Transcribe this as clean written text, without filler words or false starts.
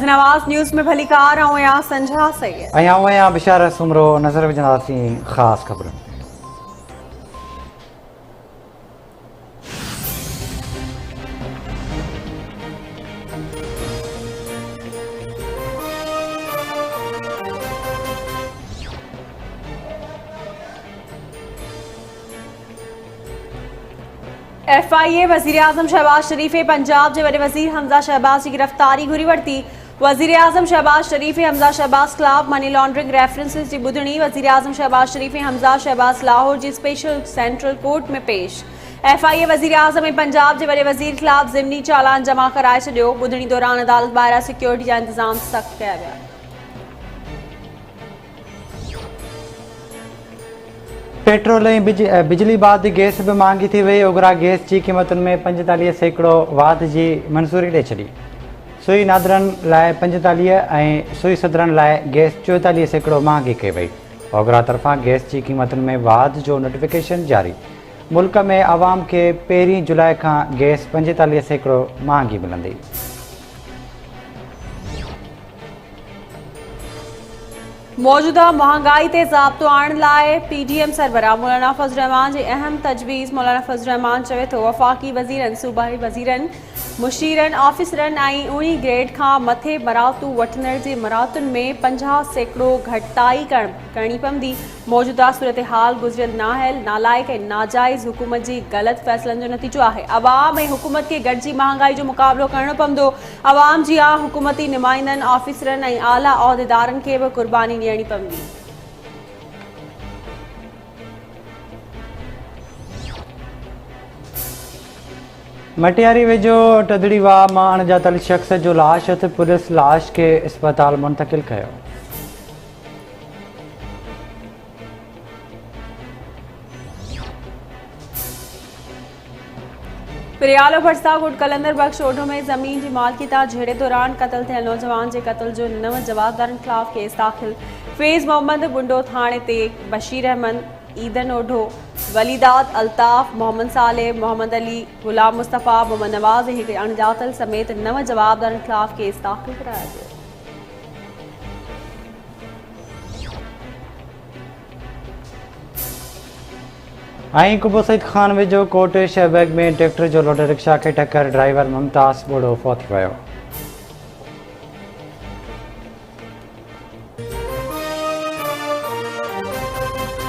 नवाज़ news में भली car आऊं संझा सैयद आया बिशारा सुमरो नज़र विझंदासीं ख़ासि ख़बरुनि। FIA वज़ीर आज़म शहबाज शरीफ़ पंजाब के वॾे वज़ीर हमज़ा शहबाज की गिरफ़्तारी घुरी वरिती। वज़ीर आज़म शहबाज शरीफ़ हमज़ा शहबाज ख़िलाफ़ मनी लॉन्ड्रिंग रेफरेंसिस की ॿुधणी वज़ीर आज़म शहबाज शरीफ़ हमज़ा शहबाज लाहौर की स्पेशल सेंट्रल कोर्ट में पेश। FIA वज़ीर आज़म पंजाब के वॾे वज़ीर ख़िलाफ़ ज़िमनी चालान जमा कराए छॾियो। ॿुधणी दौरान अदालत ॿाहिरां सिक्योरिटी जा इंतज़ाम सख़्त कया विया। पेट्रोल ऐं बिजली बाद गैस भी महांगी थी वई। ओघरा गैस की क़ीमतुनि में 45% वाध की मंज़ूरी ॾेई छॾी। सुई नादरनि लाइ 45 ऐं सुई सदरनि लाइ गैस 44% महांगी कई वई। ओघरा तरफ़ां गैस की क़ीमतुनि में वाध जो नोटिफिकेशन जारी। मुल्क में आवाम के 1 जुलाई का गैस 45% महांगी मिलंदी। मौजूदा महंगाई ते ज़ाब्तो आणण लाइ PDM सरबराह मौलाना फज़ल रहमान जी अहम तजवीज़। मौलाना फज़ल रहमान चवे थो वफ़ाक़ी वज़ीरनि सूबाई वज़ीरनि मुशीरनि ऑफिसरनि ऐं 19 ग्रेड खां मथे मरातू वठंदड़ जे मरातुनि में 50% घटिताई करणी पवंदी। मौजूदा सूरत हाल गुज़िरियल नालाइक़ ऐं नाजाइज़ हुकूमत जी ग़लति फ़ैसलनि जो नतीजो आहे। अवाम ऐं हुकूमत खे गॾिजी महांगाई जो मुक़ाबिलो करणो पवंदो। अवाम जी हुकूमती नुमाइंदनि ऑफिसरनि ऐं आला उहिदेदारनि खे बि क़ुर्बानी ॾियणी पवंदी। मटियारी वेझो टदड़ीवा मां अणॼातल शख़्स जो लाश हथ पुलिस लाश के अस्पताल मुंतकिल कयो। पिरियालो भरसा गुट कलंदर बख्श ओढो में ज़मीन की मालकीता झेड़े दौरान क़त्ल थियल नौजवान के क़त्ल जो 9 जवाबदारनि ख़िलाफ़ केस दाख़िल। फैज़ मोहम्मद बुंडो थाने ते बशीर अहमद ईदन ओढो वलीदात अल्ताफ़ मोहम्मद साले मोहम्मद अली गुलाम मुस्तफ़ा मोहम्मद नवाज़ एक अणॼातल समेत 9 जवाबदारनि ख़िलाफ़ केस दाख़िल कराया वियो। कुबो सईद ख़ान वेझो कोट शहबैग में ट्रैक्टर जो लोड रिक्शा के टक्कर ड्राइवर मुमताज़ ॿोड़ो फौत थी वियो।